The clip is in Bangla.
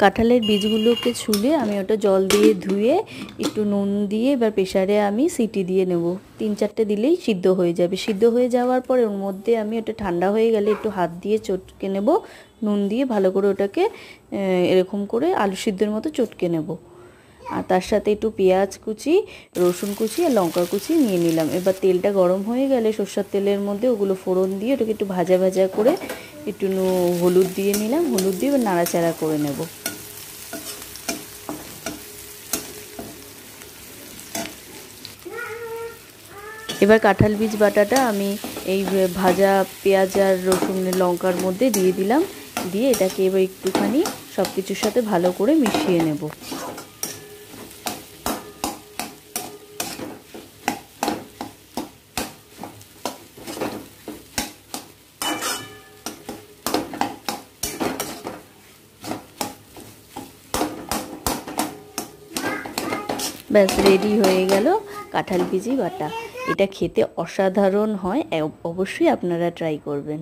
কাঁঠালের বীজগুলোকে ছুলে আমি ওটা জল দিয়ে ধুয়ে একটু নুন দিয়ে এবার প্রেসারে আমি সিটি দিয়ে নেব। 3-4টে দিলেই সিদ্ধ হয়ে যাবে। সিদ্ধ হয়ে যাওয়ার পরে ওর মধ্যে আমি ওটা ঠান্ডা হয়ে গেলে একটু হাত দিয়ে চটকে নেব, নুন দিয়ে ভালো করে ওটাকে এরকম করে আলু সিদ্ধের মতো চটকে নেব। আর তার সাথে একটু পেঁয়াজ কুচি, রসুন কুচি আর লঙ্কা কুচি নিয়ে নিলাম। এবার তেলটা গরম হয়ে গেলে সরষের তেলের মধ্যে ওগুলো ফোড়ন দিয়ে ওটাকে একটু ভাজা ভাজা করে একটু হলুদ দিয়ে নিলাম। হলুদ দিয়ে এবার নাড়াচাড়া করে নেব। এবার কাঁঠাল বীজ বাটাটা আমি এই ভাজা পেঁয়াজ আর রসুন লঙ্কার মধ্যে দিয়ে দিলাম। দিয়ে এটাকে এবার একটুখানি সব কিছুর সাথে ভালো করে মিশিয়ে নেব। ব্যাস রেডি হয়ে গেল কাঁঠাল বীজি বাটা। এটা খেতে অসাধারণ হয়, অবশ্যই আপনারা ট্রাই করবেন।